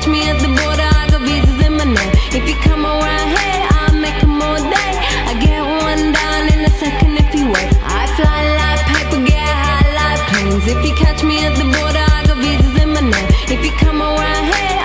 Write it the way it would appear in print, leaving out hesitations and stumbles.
catch me at the border, I got visas in my name. If you come around here, I'll make 'em all day. I get one down in a second if you wait. I fly like paper, get high like planes. If you catch me at the border, I got visas in my name. If you come around here,